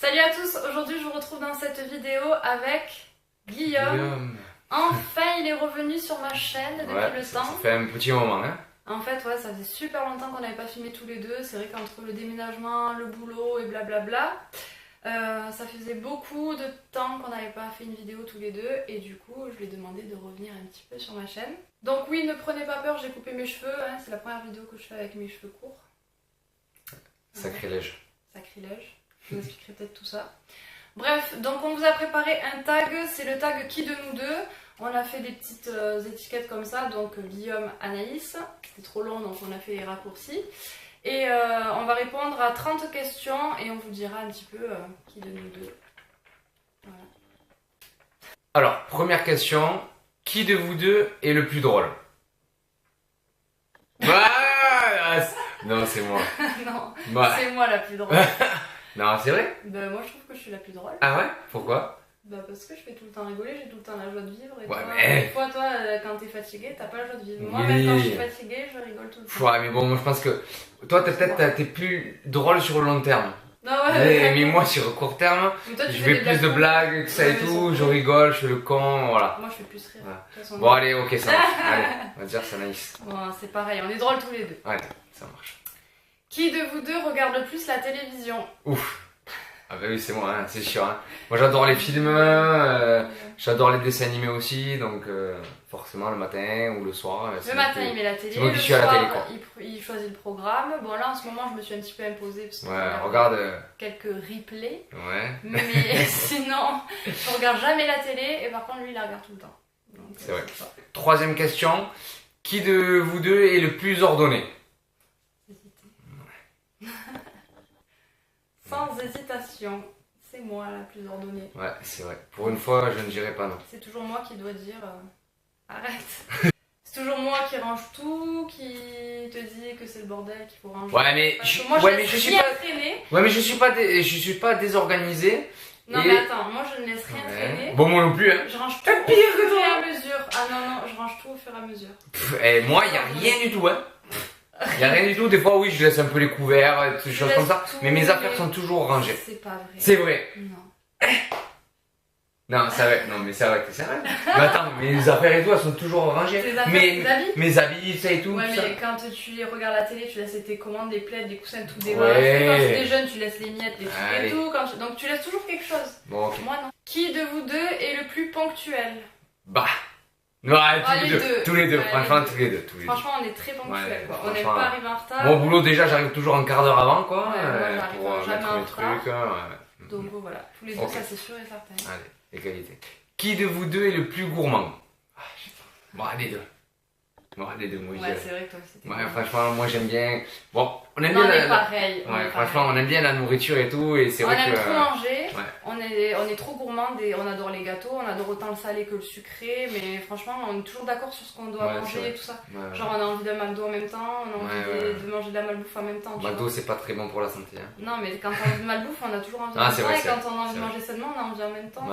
Salut à tous, aujourd'hui je vous retrouve dans cette vidéo avec Guillaume. Enfin il est revenu sur ma chaîne depuis le temps. Ça fait un petit moment hein. En fait ouais, ça faisait super longtemps qu'on n'avait pas filmé tous les deux. C'est vrai qu'entre le déménagement, le boulot et blablabla, ça faisait beaucoup de temps qu'on n'avait pas fait une vidéo tous les deux. Et du coup je lui ai demandé de revenir un petit peu sur ma chaîne. Donc oui, ne prenez pas peur, j'ai coupé mes cheveux hein. C'est la première vidéo que je fais avec mes cheveux courts. Sacrilège. Sacrilège. Je vous expliquerai peut-être tout ça. Bref, donc on vous a préparé un tag, c'est le tag qui de nous deux. On a fait des petites étiquettes comme ça, donc Guillaume, Anaïs. C'était trop long donc on a fait les raccourcis. Et on va répondre à 30 questions et on vous dira un petit peu qui de nous deux. Voilà. Alors, première question, qui de vous deux est le plus drôle? Non, c'est moi. Non, c'est moi la plus drôle. Non, c'est vrai? Bah, moi je trouve que je suis la plus drôle. Ah ouais? Pourquoi? Bah parce que je fais tout le temps rigoler, j'ai tout le temps la joie de vivre. Et ouais, toi, mais... des fois, toi, quand t'es fatigué, t'as pas la joie de vivre. Moi, oui. même quand je suis fatiguée, je rigole tout le temps. Ouais, mais bon, moi je pense que toi, t'es plus drôle sur le long terme. Non, ouais, mais moi, sur le court terme, toi, je fais plus de blagues, tout ça et tout, je rigole, je fais le con, voilà. Moi, je fais plus rire. Voilà. Façon, bon, allez, ok, ça marche. Allez, on va dire, c'est nice. Bon, c'est pareil, on est drôles tous les deux. Allez, ça marche. Qui de vous deux regarde le plus la télévision? Ouf. Ah bah oui, c'est moi, hein, c'est sûr. Hein. Moi j'adore les films, j'adore les dessins animés aussi, donc forcément le matin ou le soir. Le matin il met la télé, le soir à la télé, quoi. Il choisit le programme. Bon là en ce moment je me suis un petit peu imposée parce que je regarde quelques replays. Ouais. Mais sinon je regarde jamais la télé et par contre lui il la regarde tout le temps. C'est vrai. Troisième question, qui de vous deux est le plus ordonné? Sans hésitation, c'est moi la plus ordonnée. Ouais, c'est vrai. Pour une fois, je ne dirais pas non. C'est toujours moi qui dois dire arrête. C'est toujours moi qui range tout, qui te dit que c'est le bordel, qu'il faut ranger. Ouais, mais je suis pas traîner. Ouais, mais je suis pas désorganisé. Non, mais attends, moi je ne laisse rien traîner. Bon, moi non plus, hein. Je range tout au fur et à mesure. Ah non, je range tout au fur et à mesure. Et moi, il n'y a rien du tout, hein. Il n'y a rien du tout, des fois oui je laisse un peu les couverts, des choses comme ça, mais mes affaires sont toujours rangées. C'est pas vrai. C'est vrai. Non. Non, c'est vrai, non mais c'est vrai que c'est vrai. Mais attends, mes affaires et tout elles sont toujours rangées. Tes affaires, mes habits, ça et tout. Ouais, tout mais ça. quand tu regardes la télé, tu laisses tes commandes, les plaids, les coussins, tout débarrassé. Ouais. Quand tu es jeune, tu laisses les miettes, les trucs et tout. Donc tu laisses toujours quelque chose. Bon, ok. Moi non. Qui de vous deux est le plus ponctuel? Bah. Non, tous les deux, ouais, franchement, tous les deux. Franchement, on est très ponctuels, quoi. On n'est pas arrivé en retard. Mon boulot, déjà, j'arrive toujours un quart d'heure avant, quoi. Ouais, moi, pour jamais mettre en mes retard. trucs. Donc voilà, tous les deux, ça c'est sûr et certain. Allez, égalité. Qui de vous deux est le plus gourmand? Ah, je sais pas. Bon, les deux. Bon, les deux, moi, ouais, c'est vrai que toi, c'était. Ouais, franchement, moi, j'aime bien. Bon, on aime bien. On est pareil. Ouais, franchement, on aime bien la nourriture et tout, et c'est vrai que. On aime trop manger. Ouais. On est trop gourmand et on adore les gâteaux, on adore autant le salé que le sucré, mais franchement, on est toujours d'accord sur ce qu'on doit manger et tout ça. Ouais, genre, on a envie d'un McDo en même temps, on a envie de manger de la malbouffe en même temps. McDo, c'est pas très bon pour la santé. Hein. Non, mais quand on a envie de malbouffe, on a toujours envie en même temps, et quand on a envie de manger sainement, on a envie en même temps.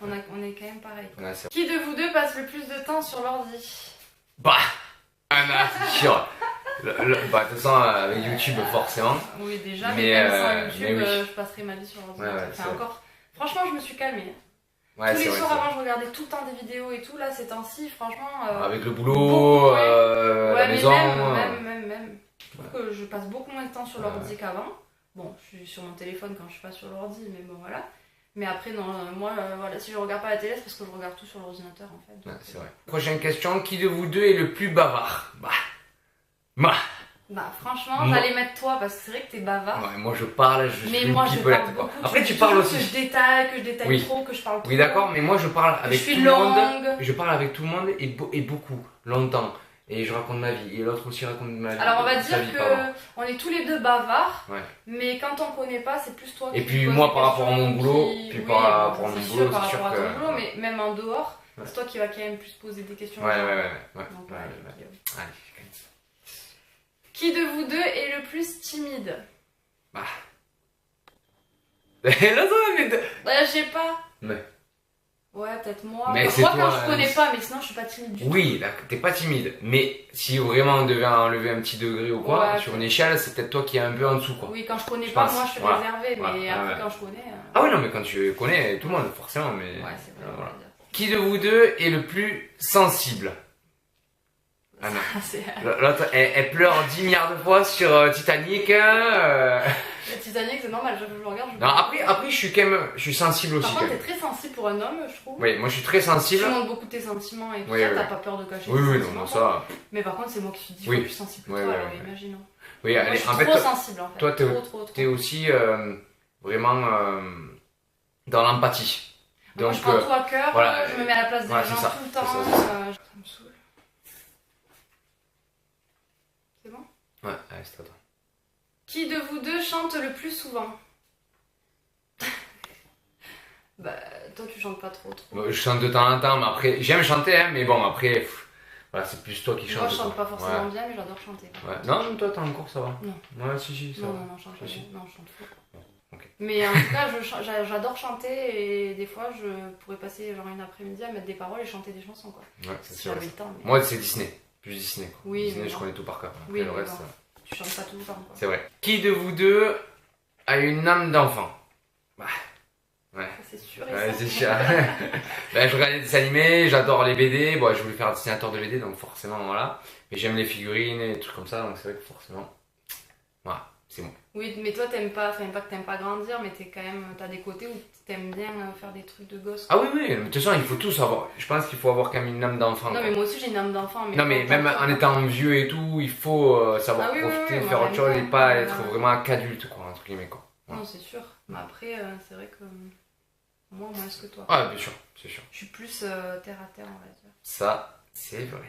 On est quand même pareil. Ouais, qui de vous deux passe le plus de temps sur l'ordi? Bah, c'est sûr. Bah, de toute façon, avec YouTube, forcément. Oui, déjà, mais même sans YouTube, je passerai ma vie sur l'ordinateur. Encore. Franchement, je me suis calmée. Ouais, tous les soirs avant, je regardais tout le temps des vidéos et tout. Là, ces temps-ci, franchement. Avec le boulot, la maison. Même. Je trouve que je passe beaucoup moins de temps sur l'ordi qu'avant. Bon, je suis sur mon téléphone quand je suis pas sur l'ordi, mais bon, voilà. Mais après, non, moi, voilà, si je regarde pas la télé, c'est parce que je regarde tout sur l'ordinateur en fait. Ouais, c'est vrai. Prochaine question, qui de vous deux est le plus bavard? Bah franchement, j'allais mettre toi parce que c'est vrai que t'es bavard. Ouais, moi je parle, je mais suis moi je parle beaucoup. Après tu parles aussi. Que je détaille trop, que je parle trop. Oui d'accord, mais moi je parle avec tout le monde. Je parle avec tout le monde et beaucoup, longtemps. Et je raconte ma vie. Et l'autre aussi raconte ma vie. Alors on va dire que on est tous les deux bavards. Ouais. Mais quand on connaît pas, c'est plus toi qui. Et puis moi par rapport à mon boulot, puis par rapport à mon boulot, c'est sûr que. Boulot, mais même en dehors, c'est toi qui va quand même plus poser des questions. Ouais. Donc, allez. Qui de vous deux est le plus timide? Bah. Là, ça va, mais. Bah, je sais pas. Ouais. Ouais, peut-être moi. Mais Moi, c'est quand toi, je connais pas, mais sinon, je suis pas timide du tout. Oui, t'es pas timide. Mais si vraiment on devait enlever un petit degré ou quoi, Ouais, sur une échelle, c'est peut-être toi qui es un peu en dessous, quoi. Oui, quand je connais Je pas, pense. moi, je suis Voilà. réservée, mais Voilà. après, Ouais. quand je connais... Ah oui, non, mais quand tu connais tout le monde, forcément, mais... Ouais, c'est vrai. voilà. On va dire. Qui de vous deux est le plus sensible? Ah non. C'est... L'autre, elle pleure 10 milliards de fois sur Titanic. Le Titanic, c'est normal, je le regarde. Non, après, je suis quand même, je suis sensible aussi. Par quand contre, même. t'es très sensible pour un homme, je trouve. Oui, moi je suis très Tu sensible. montres beaucoup tes sentiments et tout Oui, ça, oui. t'as pas peur de cacher Oui, tes oui, sentiments. non, ça. Mais par contre, c'est moi qui suis 10 Oui. fois plus sensible que Ouais, toi, ouais, alors ouais. imaginons. Oui, Moi, allez, je suis en fait, trop sensible en fait. toi, trop. t'es aussi vraiment dans l'empathie. Moi, je prends tout à cœur, voilà. je me mets à la place des Voilà, gens c'est ça. tout le temps. C'est ça, Ça me saoule. C'est bon? Ouais, allez, c'est à toi. Qui de vous deux chante le plus souvent? Bah, toi tu chantes pas trop. Moi, je chante de temps en temps, mais après, j'aime chanter, hein, mais bon, après, voilà, c'est plus toi qui chantes. Moi je chante quoi. pas forcément Ouais. bien, mais j'adore chanter. Ouais. Non, mais toi, t'as encore, ça va. Non. Ouais, si, ça Non, va. je chante pas Si. bien. Non, je chante faux. Ok. Mais en tout cas, j'adore chanter et des fois je pourrais passer genre une après-midi à mettre des paroles et chanter des chansons quoi. Ouais, c'est Si sûr. j'avais le temps. Mais... Moi, c'est Disney. Plus Disney, quoi. Oui, Disney, mais je bon. connais tout par cœur. Après, Oui, le mais reste, bon. Tu chantes pas tout le temps quoi. c'est vrai. Qui de vous deux a une âme d'enfant? Bah, ouais. Ça, c'est sûr. et Ouais, ça. c'est sûr. Ben, je regarde les dessins animés, j'adore les BD. Bon, je voulais faire dessinateur de BD, donc forcément, voilà. Mais j'aime les figurines et des trucs comme ça, donc c'est vrai que forcément, voilà, c'est bon. Oui, mais toi t'aimes pas, enfin pas que t'aimes pas grandir, mais t'es quand même, t'as des côtés où t'aimes bien faire des trucs de gosse. Ah oui, oui, mais de toute façon, il faut tous avoir. Je pense qu'il faut avoir quand même une âme d'enfant. Non, quoi. mais moi aussi j'ai une âme d'enfant. Non, mais même en étant vieux et tout, il faut savoir Ah oui, profiter, oui, oui, faire moi, autre chose j'aime et pas bien. être vraiment qu'adulte, quoi, entre guillemets, quoi. Non, c'est sûr. Mais après, c'est vrai que moi, moins que toi. Ah, bien sûr, c'est sûr. Je suis plus terre à terre, on va dire. Ça, c'est vrai.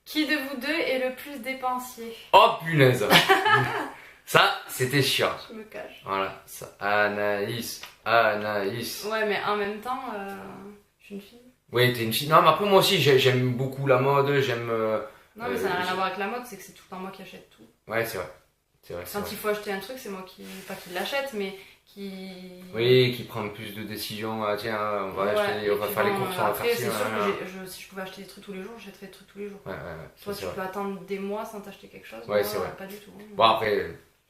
Qui de vous deux est le plus dépensier? Oh, punaise. Ça, c'était chiant. Je me cache. Voilà, ça. Anaïs. Ouais, mais en même temps, je suis une fille. Oui, t'es une fille. Non, mais après, moi aussi, j'aime beaucoup la mode, j'aime. Non, mais ça n'a rien à voir avec la mode, c'est que c'est tout le temps moi qui achète tout. Ouais, c'est vrai. C'est vrai, c'est Quand vrai. il faut acheter un truc, c'est moi qui. Pas qui l'achète, mais qui. Oui, qui prend plus de décisions. Ah, tiens, on va acheter, et on va puis faire les bon, courses, on va après, faire c'est ci. sûr voilà. que si je pouvais acheter des trucs tous les jours, j'achèterais des trucs tous les jours. Ouais, Toi, c'est tu vrai. peux attendre des mois sans t'acheter quelque chose. Ouais, moi, c'est vrai. Pas du tout. Hein. Bon, après,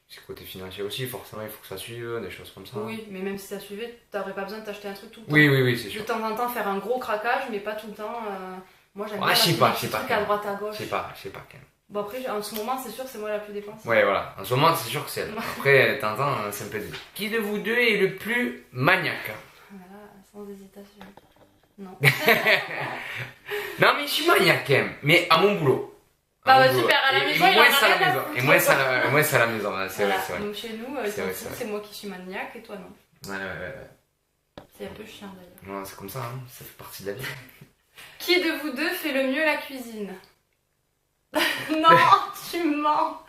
c'est le côté financier aussi, forcément, il faut que ça suive, des choses comme ça. Oui, mais même si ça suivait, t'aurais pas besoin de t'acheter un truc tout le temps. Oui, c'est De sûr. temps en temps, faire un gros craquage, mais pas tout le temps. Moi, j'aime Ouais, bien je sais acheter pas, des je sais petits pas, trucs quand à même. droite à gauche. Je sais pas quand même. Bon, après, en ce moment, c'est sûr que c'est moi la plus dépensée. Ouais, voilà. En ce moment, c'est sûr que c'est elle. Après, t'entends, c'est un peu dit. Qui de vous deux est le plus maniaque? Voilà, sans hésitation. Non. Non, mais je suis maniaque quand même. Mais à mon boulot. Bah, mon ouais, boulot. super, à la Et maison, il en moins a ça à la rien à maison. foutre. Et moins ça à la maison, là, c'est Voilà. vrai, c'est vrai. Donc chez nous, C'est vrai, c'est vrai. c'est moi qui suis maniaque et toi non. Ouais. C'est un peu chiant d'ailleurs. Non, c'est comme ça, hein. Ça fait partie de la vie. Qui de vous deux fait le mieux la cuisine? Non, tu mens.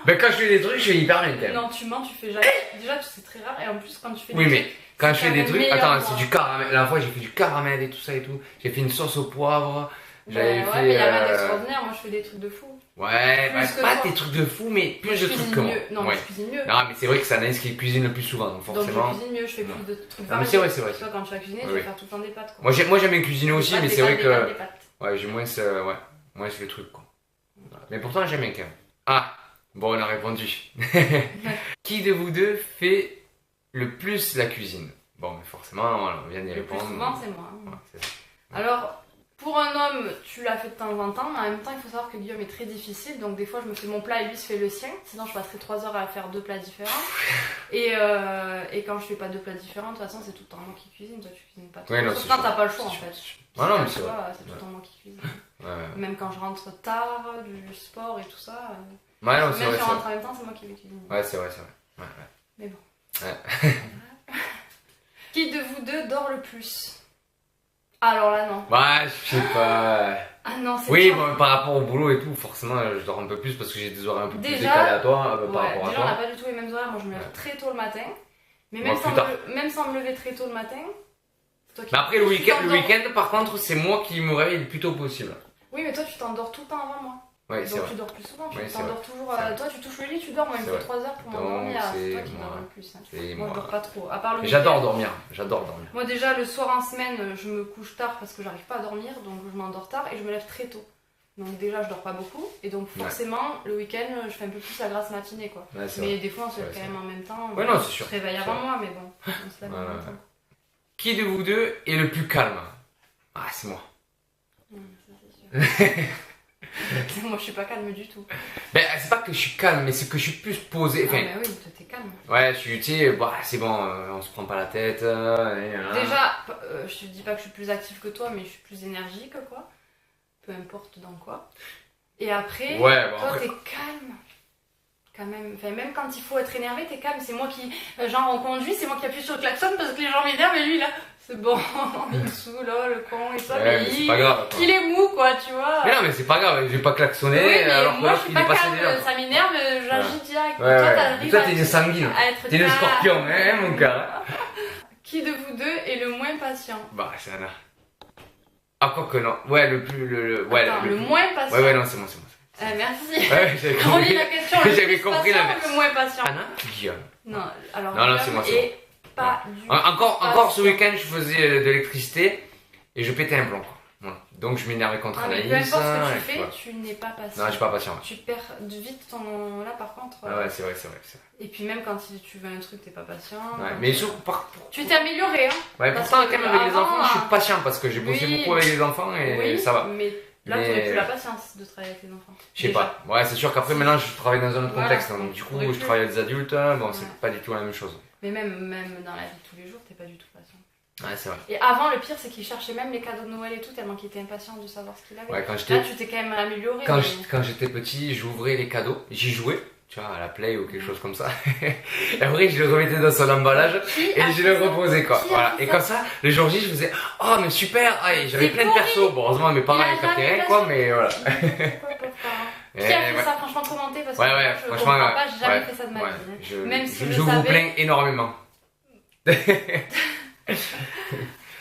Ben, quand je fais des trucs, je fais hyper bien quand même. Non, tu mens, tu fais jamais. Déjà, c'est très rare et en plus, quand tu fais Oui, des mais trucs, quand je c'est fais des quand trucs, même attends, meilleur, c'est moi. du caramel. La dernière fois, j'ai fait du caramel et tout ça et tout. J'ai fait une sauce au poivre. J'avais ouais, fait. mais y a rien d'extraordinaire, moi je fais des trucs de fou. Ouais, Plus bah, que pas toi. des trucs de fou, mais Moi, plus je de trucs cuisine que moi. mieux. Non, mais Ouais. je cuisine mieux. Non, mais c'est vrai que c'est Anaïs qui cuisine le plus souvent, donc Donc forcément. je cuisine mieux, je fais Non. plus de trucs Non, mais variés. c'est vrai, c'est vrai. Tu vois, quand tu vas cuisiner, tu Oui, vas oui. faire tout le temps des pâtes. Quoi. Moi, j'aime bien cuisiner aussi, Des mais pâtes, c'est des vrai pâtes, que. des pâtes. Ouais, j'ai moins ce truc, quoi. Voilà. Mais pourtant, j'aime bien quand même. Ah, bon, on a répondu. Qui de vous deux fait le plus la cuisine? Bon, mais forcément, voilà, on vient d'y Le plus répondre. souvent, c'est moi. Ouais, c'est ça. Alors, pour un homme, tu l'as fait de temps en temps, mais en même temps, il faut savoir que Guillaume est très difficile, donc des fois, je me fais mon plat et lui se fait le sien, sinon je passerai 3 heures à faire 2 plats différents. Et quand je fais pas 2 plats différents, de toute façon, c'est tout le temps moi qui cuisine, toi tu cuisines pas trop. Ouais, non, Sauf c'est quand sûr. t'as pas le choix en C'est fait. sûr. Si Ah non, t'as mais le c'est choix, vrai. c'est tout le temps moi qui cuisine. Ouais. Même quand je rentre tard du sport et tout ça, Ouais, non, même c'est si vrai, on c'est vrai. rentre en même temps, c'est moi qui vais cuisiner. Ouais, c'est vrai. Ouais. Mais bon. Ouais. Qui de vous deux dort le plus? Alors là, non. Ouais, je sais pas. Ah non, c'est Oui, dur. bon, par rapport au boulot et tout, forcément, je dors un peu plus parce que j'ai des horaires un peu plus Déjà, décalés à toi, par Ouais, rapport à déjà, on n'a toi. pas du tout les mêmes horaires. Moi, je me lève Ouais. très tôt le matin. Mais Moi, plus tard. même sans me lever très tôt le matin, c'est toi qui. Mais après, le tu week-end, t'endors. par contre, c'est moi qui me réveille le plus tôt possible. Oui, mais toi, tu t'endors tout le temps avant moi. Ouais, c'est Donc vrai. tu dors plus souvent, tu Ouais, c'est t'endors toujours. C'est vrai. Toi tu touches le lit, tu dors, moi il me C'est faut vrai. 3 heures pour Donc, m'endormir. C'est toi c'est qui moi. dors le plus. Hein. C'est Moi je moi. dors pas trop. À part le J'adore week-end. dormir, j'adore dormir. Moi déjà le soir en semaine, je me couche tard parce que j'arrive pas à dormir, donc je m'endors tard et je me lève très tôt. Donc déjà je dors pas beaucoup et donc forcément le week-end je fais un peu plus la grasse matinée quoi. Ouais, c'est Mais vrai. des fois on se lève Ouais, quand c'est même en même temps. Ouais, non, c'est sûr. Je se réveille C'est avant vrai. moi mais bon, on se lève en Ouais, même ouais. temps. Qui de vous deux est le plus calme? Ah, c'est moi. Ça, c'est sûr. Moi je suis pas calme du tout. Ben, c'est pas que je suis calme, mais c'est que je suis plus posé. Ah Enfin, bah oui, toi t'es calme. ouais, je suis, tu sais, bah, c'est bon, on se prend pas la tête. Déjà, je te dis pas que je suis plus active que toi, mais je suis plus énergique quoi. Peu importe dans quoi. Et après, Ouais, bon, toi après. t'es calme. Quand même. Enfin, même quand il faut être énervé, t'es calme. C'est moi qui. Genre on conduit, c'est moi qui appuie sur le klaxon parce que les gens m'énervent et lui là, c'est bon, il me saoule, là, le con et ça. Ouais, mais mais c'est pas grave. Quoi. il est mou quoi, tu vois. Mais non, mais c'est pas grave, je vais pas klaxonner Oui, mais alors que moi je l'autre suis il est pas passé calme, déjà. ça m'énerve, j'agis direct. Ouais, Toi ouais. t'arrives Toi, t'es une sanguine. à être T'es le calme. scorpion, hein, mon gars. Qui de vous deux est le moins patient? Bah, c'est Anna. Ah, quoi que non. Ouais, le plus. Ouais, Attends, le moins patient. Ouais, non, c'est moi, c'est moi. Merci. Ouais, j'avais Relis compris. la question. Le J'avais plus compris patient l'inverse. ou le moins patient? Anna, Guillaume. Non, alors Non, non, Guillaume c'est moi, c'est est pas du Encore ce patient. week-end, je faisais de l'électricité et je pétais un plomb, quoi. Voilà. Donc, je m'énervais contre Ah, mais Anaïs. peu importe ce que tu et fais, voilà. tu n'es pas patient. Non, je suis pas patient. Tu perds vite ton. Là par contre. Ah ouais, c'est vrai, c'est vrai. Et puis même quand tu veux un truc, t'es pas patient. Ouais, mais Tu t'es amélioré, hein. ouais, Parce pourtant, que quand même, avec les avant, enfants, je suis patient parce que j'ai bossé oui. beaucoup avec les enfants et Oui, ça va. mais là, Mais- t'aurais plus la patience de travailler avec les enfants. Je sais Déjà. pas. Ouais, c'est sûr qu'après, maintenant, je travaille dans un autre Voilà. contexte. Donc, du coup, Pourrais je plus. travaille avec des adultes. Bon, Ouais. c'est pas du tout la même chose. Mais même dans la vie de tous les jours, t'es pas du tout patient. Ouais, c'est vrai. Et avant, le pire, c'est qu'il cherchait même les cadeaux de Noël et tout, tellement qu'il était impatient de savoir ce qu'il avait. Ouais, quand Là, j'étais tu t'es quand même amélioré. quand mais- quand j'étais petit, j'ouvrais les cadeaux. J'y jouais, tu vois, à la play ou quelque chose comme ça. Et après, je le remettais dans son emballage Qui et a je fait le ça reposais, quoi. Qui a Voilà. fait Et ça comme ça, le jour J, je faisais oh, mais super! Ah, et j'avais C'est plein de pourri. persos. Bon, heureusement, mes parents Il a avaient capté jamais rien, quoi, placé. mais voilà. Pourquoi pauvre parent Et, Qui a fait ouais. ça? Franchement, commentez parce que Ouais, moi, ouais, je franchement, comprends pas, j'ai jamais ouais, fait ça de ma ouais. vie. Même si je je vous savais. plains énormément.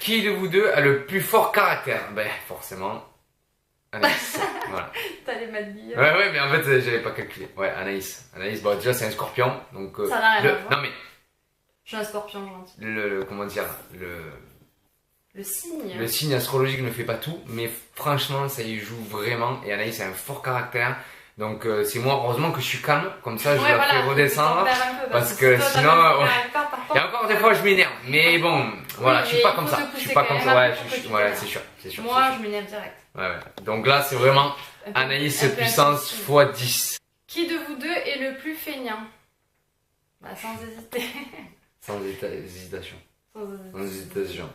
Qui de vous deux a le plus fort caractère? Ben, forcément, Anaïs. Voilà. T'allais mettre Guillaume. Ouais, mais en fait, j'avais pas calculé. Ouais, Anaïs. Anaïs, bon, déjà, c'est un scorpion, donc. Ça n'a rien à voir. Non, mais, Je suis un scorpion gentil. comment dire, Le signe. le signe astrologique ne fait pas tout, mais franchement, ça y joue vraiment. Et Anaïs a un fort caractère. Donc, c'est moi, heureusement que je suis calme, comme ça, je Ouais, la voilà, fais faut redescendre. te faire un peu, parce que si toi, t'as sinon, pas de ouais. caractère, par Et contre, encore des fois, je m'énerve. Mais bon, voilà, je suis mais pas il comme faut ça. te Je suis pousser pas quand comme même ça. un Ouais, peu pour que tu ouais, t'énerves. c'est sûr, c'est sûr. Moi, c'est je m'énerve direct. sûr. Ouais, ouais. Donc là, c'est vraiment Un peu- Anaïs un peu puissance impulsif. x 10. Qui de vous deux est le plus feignant? Bah, sans hésiter. Sans hésitation. Sans hésiter. Sans hésitation.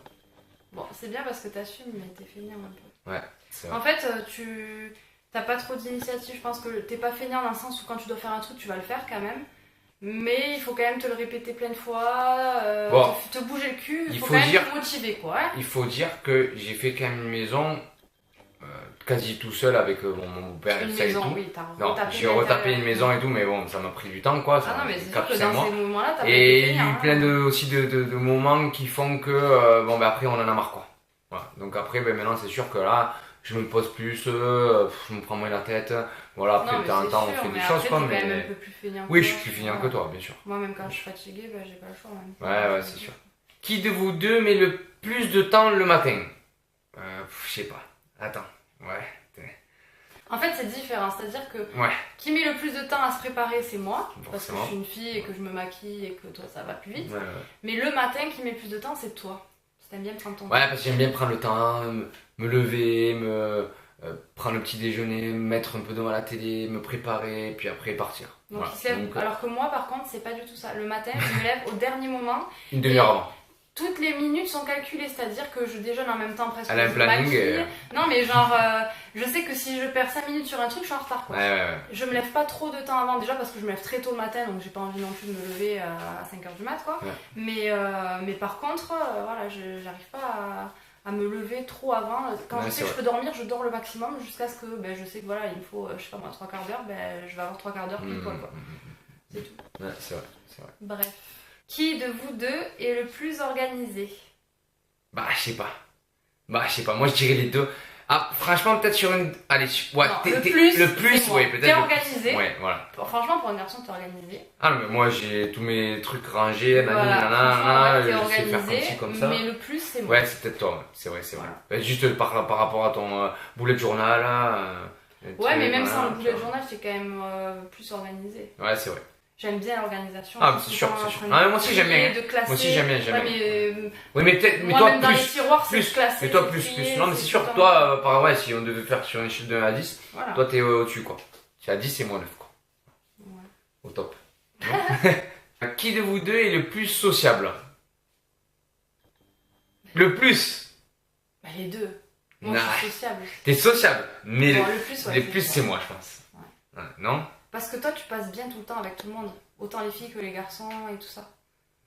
Bon, c'est bien parce que t'assumes, mais t'es feignant un peu. Ouais, c'est vrai. En fait, tu t'as pas trop d'initiative. Je pense que t'es pas feignant dans le sens où quand tu dois faire un truc, tu vas le faire quand même. Mais il faut quand même te le répéter plein de fois, Bon. te bouger le cul, il Il faut faut quand même dire- te motiver quoi. Hein. Il faut dire que j'ai fait quand même une maison quasi tout seul avec mon père et Une tout ça et maison, tout. oui, t'as Non, retapé j'ai retapé l'intérieur. une maison et tout, mais bon, ça m'a pris du temps quoi. Ça Ah non, m'a mais pris c'est sûr quatre, que cinq dans mois. ces moments-là, t'as pas Et été il y a feignant, eu hein. plein de moments qui font que, bon, ben après, on en a marre quoi. Voilà. Donc après, ben maintenant, c'est sûr que là, je me pose plus, je me prends moins la tête. Voilà, après, Non, de mais temps en c'est temps, on sûr, fait mais des après, choses quoi. t'es quand même un Mais peu plus feignant oui, que je moi. suis plus feignant que toi, bien sûr. Moi, même quand je suis fatiguée, bah, j'ai pas le choix. Même. Ouais, ouais, c'est sûr. Qui de vous deux met le plus de temps le matin? Je sais pas. Attends. Ouais. En fait, c'est différent. C'est-à-dire que Ouais. qui met le plus de temps à se préparer, c'est moi. Parce que Forcément. je suis une fille et que je me maquille et que toi, ça va plus vite. Ouais, ouais. Mais le matin, qui met le plus de temps, c'est toi. Si t'aimes bien prendre ton temps. Ouais, parce que j'aime bien prendre le temps, me lever, prendre le petit déjeuner, me mettre un peu devant la télé, me préparer, puis après partir. Donc, Voilà. il se lève. Donc, Alors que moi, par contre, c'est pas du tout ça. Le matin, je me lève au dernier moment. une demi-heure avant. Toutes les minutes sont calculées, c'est-à-dire que je déjeune en même temps presque. Elle a un je planning, maquille. Non, mais genre, je sais que si je perds 5 minutes sur un truc, je suis en retard. Quoi. Ouais, ouais, ouais. Je me lève pas trop de temps avant, déjà parce que je me lève très tôt le matin, donc j'ai pas envie non plus de me lever à 5h du mat, quoi. Ouais. Mais par contre, voilà, j'arrive pas à me lever trop avant. Quand Ouais, je c'est sais que je vrai. peux dormir, je dors le maximum jusqu'à ce que ben, je sais que voilà, il me faut, je sais pas moi, 3 quarts d'heure, ben, je vais avoir 3 quarts d'heure pile poil, quoi. C'est tout. Ouais, c'est vrai, c'est vrai. Bref. Qui de vous deux est le plus organisé? Bah, je sais pas. Moi, je dirais les deux. Ah, franchement, peut-être sur une. Allez, ouais, Non, le plus, ouais, peut-être. T'es organisé. Ouais, voilà. Franchement, pour un garçon, t'es organisé. Ah, mais moi, j'ai tous mes trucs rangés, Voilà, nanana, t'es je sais faire organisé, comme ça. mais le plus, c'est moi. Ouais, c'est peut-être toi, ouais. C'est vrai, c'est vrai. Voilà. Bah, juste par rapport à ton bullet journal, là. Ouais, mais même voilà, sans le bullet journal, j'étais quand même plus organisé. Ouais, c'est vrai. J'aime bien l'organisation. Ah, c'est sûr, c'est sûr. Ah, mais moi aussi, j'aime bien. De classer. Moi aussi, j'aime bien, j'aime bien. Ouais, Oui, mais peut-être, mais moi, toi, même dans les plus. tiroirs, c'est Plus. classé. Mais toi, plus. Non, mais c'est sûr, toi, ouais, si on devait faire sur une échelle de 1 à 10, voilà. toi, t'es au-dessus, quoi. Tu es à 10 et moins 9, quoi. Ouais. Au top. Qui de vous deux est le plus sociable? Le plus? Bah, les deux. Moi, Nah. je suis sociable. T'es sociable, mais Bon, le plus, ouais, le plus, c'est moi, je pense. Ouais. Ouais, non? Parce que toi, tu passes bien tout le temps avec tout le monde. Autant les filles que les garçons et tout ça.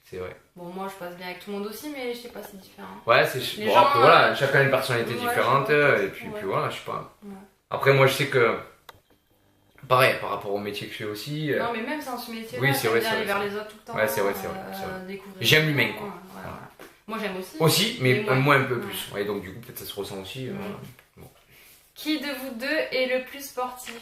C'est vrai. Bon, moi, je passe bien avec tout le monde aussi, mais je sais pas, c'est différent. Ouais, c'est Les bon, gens, après, voilà, chacun a une personnalité ouais, différente, ouais. et puis voilà, je sais pas. Ouais. Après, moi, je sais que, pareil, par rapport au métier que je fais aussi, Non, mais même sans ce métier-là, oui, c'est vrai, bien c'est aller vrai, vers c'est les autres tout le temps. Ouais, c'est vrai, c'est vrai. Découvrir. J'aime l'humain, quoi. Ouais, voilà. Moi, j'aime aussi. aussi, mais Mais moi un peu ouais. plus. Ouais, donc du coup, peut-être ça se ressent aussi. Bon. Qui de vous deux est le plus sportif?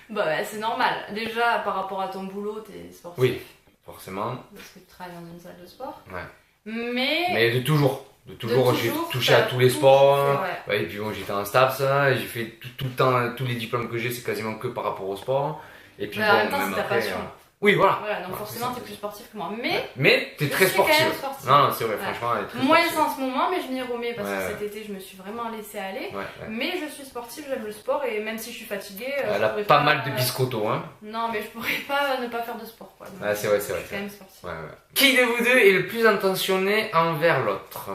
Bah, c'est normal. Déjà, par rapport à ton boulot, t'es sportif. Oui, forcément. Parce que tu travailles dans une salle de sport. Ouais. Mais de toujours. De toujours, j'ai toujours, touché à t'as tous les tout sports. fait, Ouais, et puis bon, j'étais en STAPS, ça. J'ai fait tout le temps, tous les diplômes que j'ai, c'est quasiment que par rapport au sport. Et puis Mais bon, en même temps, même c'est ta après. passion. Oui, voilà. Voilà, donc Voilà, forcément, c'est ça. t'es plus sportif que moi. Mais t'es je très suis quand même sportive. sportive. Non, c'est vrai, Ouais. franchement, elle est très Moins sportive. en ce moment, mais je m'y remets parce Ouais, que ouais. cet été, je me suis vraiment laissée aller. Ouais, ouais. Mais je suis sportive, j'aime le sport et même si je suis fatiguée. Elle je a pourrais pas mal de biscottos, hein. Non, mais je pourrais pas ne pas faire de sport. Quoi. Donc, Ouais, c'est vrai, c'est je vrai. suis quand même sportive. Ouais, ouais. Qui de vous deux est le plus intentionné envers l'autre?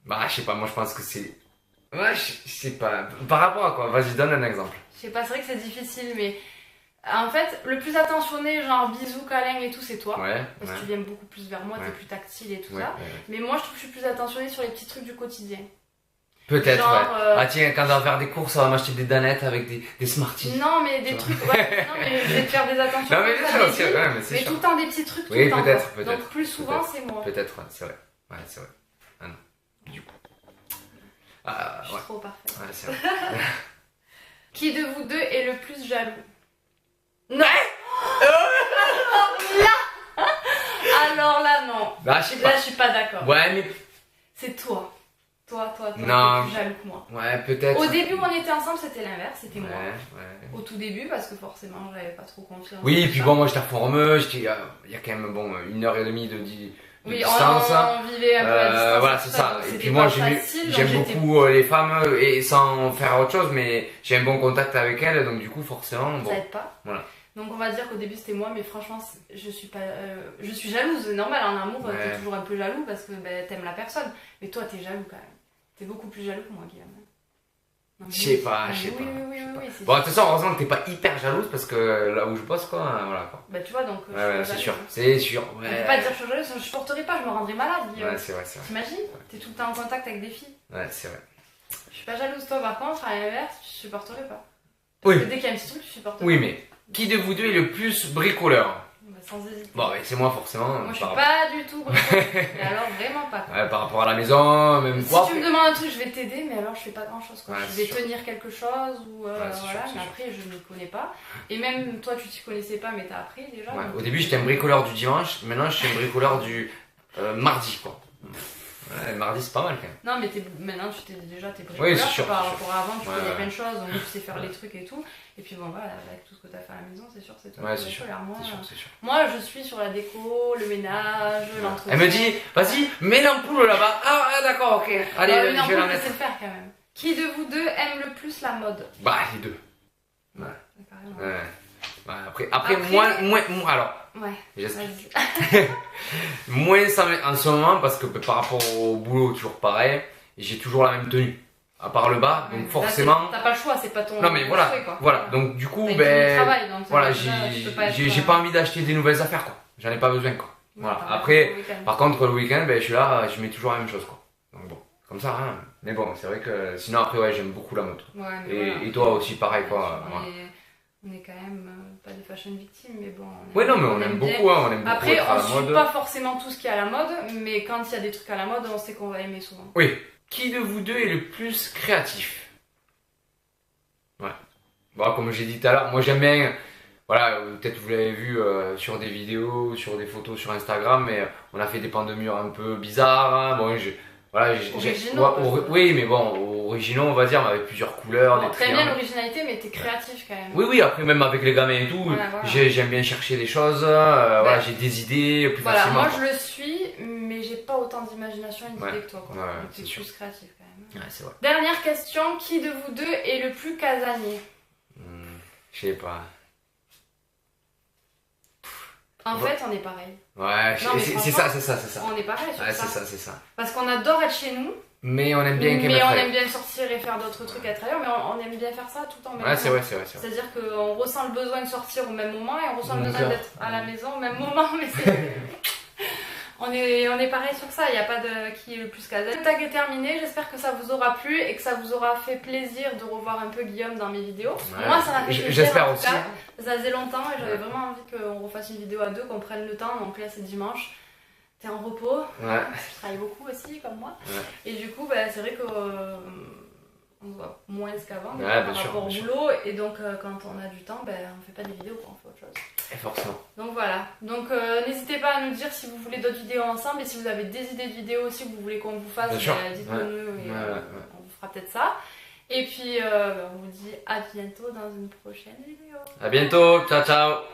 Bah, je sais pas, moi je pense que c'est. Ouais, je sais pas. Par rapport à quoi? Vas-y, donne un exemple. Je sais pas, c'est vrai que c'est difficile, mais en fait, le plus attentionné, genre bisous, câlin et tout, c'est toi. Ouais. Parce ouais. que tu viens beaucoup plus vers moi, Ouais. t'es plus tactile et tout Ouais, ça. ouais. Mais moi, je trouve que je suis plus attentionnée sur les petits trucs du quotidien. Peut-être, Genre, ouais. Ah, tiens, quand on va faire des courses, on va m'acheter des danettes avec des Smarties. Non, mais des trucs. Ouais, non, mais je vais te faire des attentions. Non, mais comme bien ça, sûr, des c'est filles, vrai, mais c'est mais sûr. tout le temps des petits trucs. Oui, tout le temps, peut-être, quoi. peut-être, Donc plus souvent, peut-être. c'est moi. Peut-être, ouais, c'est vrai. Ouais, c'est vrai. Ah non. Du coup. Ah, Je suis ouais. trop parfaite. Ouais, c'est vrai. Qui de vous deux est le plus jaloux? Non. Alors là, non. Bah, je sais Là, pas. je suis pas d'accord. Ouais, mais. C'est toi. Toi, Non. t'es plus jaloux que moi. Ouais, peut-être. Au début, où on était ensemble, c'était l'inverse, c'était moi. Ouais. Au tout début, parce que forcément, j'avais pas trop confiance. Oui, et tout puis ça. bon, moi j'étais reformeux, il y a quand même bon, 1h30 de Oui, distance. on vivait un peu à distance. Voilà, tout c'est ça. donc Et c'était puis moi pas j'aime facile, j'aime donc j'étais- beaucoup les femmes et sans faire autre chose, mais j'ai un bon contact avec elles, donc du coup forcément, bon. Ça aide pas. Voilà. Donc on va dire qu'au début c'était moi, mais franchement je suis pas, je suis jalouse. Normal en amour, Ouais. t'es toujours un peu jaloux parce que ben, t'aimes la personne. Mais toi t'es jaloux quand même. T'es beaucoup plus jaloux que moi, Guillaume. Non, mais Je sais oui. pas, Ah, je sais mais pas. Oui, c'est Bon, de toute façon, heureusement que t'es pas hyper jalouse parce que là où je bosse, quoi, voilà quoi. Bah tu vois donc. Ouais, je c'est suis sûr, jalouse. c'est sûr. On Ouais, peut pas dire que je suis jalouse, je supporterais pas, je me rendrais malade, Guillaume. ouais, c'est vrai, c'est vrai. T'imagines? T'es tout le temps en contact avec des filles. Ouais, c'est vrai. Je suis pas jalouse, toi par contre, à l'inverse, je supporterais pas. Oui. Parce que dès qu'il y a un petit truc, tu supportes Oui, pas. mais qui de vous deux est le plus bricoleur? Bah, sans hésiter. Bon, ouais, c'est moi forcément. Moi je suis par... pas du tout bricolée. Mais alors vraiment pas. Ouais, par rapport à la maison, même Si quoi. tu me demandes un truc, je vais t'aider, mais alors je fais pas grand chose. Quoi. Ouais, je c'est vais sûr. tenir quelque chose ou Ouais, c'est sûr, voilà, c'est mais sûr. après je ne connais pas. Et même toi tu t'y connaissais pas, mais t'as appris déjà. Ouais, donc- au début j'étais un bricoleur du dimanche, maintenant je suis un bricoleur du mardi quoi. Ouais, le mardi c'est pas mal quand même. Non, mais maintenant tu t'es déjà t'es Oui, bricoleur c'est sûr, par c'est sûr. rapport à avant, tu Ouais, connais ouais. plein de choses, donc tu sais faire les trucs et tout. Et puis bon voilà, avec tout ce que t'as fait à la maison, c'est sûr, c'est toi. Ouais, qui c'est es sûr. bricoleur. Moi, C'est sûr, c'est sûr. moi je suis sur la déco, le ménage, l'entretien. Elle me dit, vas-y, mets l'ampoule là-bas. Ah, d'accord, ok. Allez, Une je vais ampoule, la je mettre. sais le faire quand même. Qui de vous deux aime le plus la mode? Bah, les deux. Ouais. Carrément. Ouais. Ouais, après, Après- moins, alors, Ouais, j'explique. vas-y. Moins ça en ce moment parce que par rapport au boulot, toujours pareil, j'ai toujours la même tenue. À part le bas, donc Ouais, là, forcément. t'as pas le choix, c'est pas ton. Non mais voilà, souhait, quoi. voilà. Donc du coup, T'as une ben. tenue de travail, donc Voilà, là, tu peux pas être, j'ai pas envie d'acheter des nouvelles affaires quoi. J'en ai pas besoin quoi. Voilà. t'as pas Après, le week-end. par contre le week-end, ben, je suis là, je mets toujours la même chose quoi. Donc bon, comme ça, hein. Mais bon, c'est vrai que sinon après ouais, j'aime beaucoup la moto. Ouais, mais voilà. Et toi aussi pareil quoi. On Voilà. est quand même pas des fashion victimes, mais bon. Ouais, non, mais on aime beaucoup, hein, on aime beaucoup Après, être à on la suit mode. pas forcément tout ce qui est à la mode, mais quand il y a des trucs à la mode, on sait qu'on va aimer souvent. Oui. Qui de vous deux est le plus créatif? Ouais. Bon, comme j'ai dit tout à l'heure, moi j'aime bien. Voilà, peut-être vous l'avez vu sur des vidéos, sur des photos sur Instagram, mais on a fait des pans de mur un peu bizarres. Hein. Bon, voilà, Originaux, oui, mais bon, originaux, on va dire, mais avec plusieurs couleurs. Bon, des très bien triangles. l'originalité, mais t'es créatif quand même. Oui, oui, après, même avec les gamins et tout, Voilà, voilà. j'aime bien chercher des choses. Voilà, j'ai des idées plus Voilà, facilement. moi Quoi. je le suis, mais j'ai pas autant d'imagination et d'idées Ouais. que toi. Quoi. Ouais, Donc c'est t'es sûr. plus créatif quand même. Ouais, c'est vrai. Dernière question, qui de vous deux est le plus casanier? Je sais pas. En fait, on est pareil. Ouais, Non, mais c'est franchement, ça. On est pareil sur Ouais, ça. c'est ça. Parce qu'on adore être chez nous, Mais on aime bien mais on aime bien sortir et faire d'autres trucs à l'extérieur, mais on aime bien faire ça tout en même temps. Ouais, c'est vrai. C'est-à-dire qu'on ressent le besoin de sortir au même moment et on ressent le besoin D'accord. d'être à la maison au même moment, mais on est pareil sur ça, il n'y a pas de qui est le plus casanier. Le tag est terminé, j'espère que ça vous aura plu et que ça vous aura fait plaisir de revoir un peu Guillaume dans mes vidéos. Ouais. Moi ça m'a fait plaisir. J'espère en tout aussi. cas. Ça faisait longtemps et j'avais Ouais. vraiment envie qu'on refasse une vidéo à deux, qu'on prenne le temps, donc là c'est dimanche. T'es en repos, Ouais. je travaille beaucoup aussi comme moi. Ouais. Et du coup bah, c'est vrai que on se voit moins qu'avant Ouais, par bien sûr, rapport au bien sûr. boulot et donc quand on a du temps ben, on fait pas des vidéos quoi, on fait autre chose. Et forcément. Donc voilà, donc n'hésitez pas à nous dire si vous voulez d'autres vidéos ensemble et si vous avez des idées de vidéos aussi que vous voulez qu'on vous fasse, Bien sûr. dites-le nous et Ouais. on vous fera peut-être ça. Et puis on vous dit à bientôt dans une prochaine vidéo. À bientôt, ciao ciao.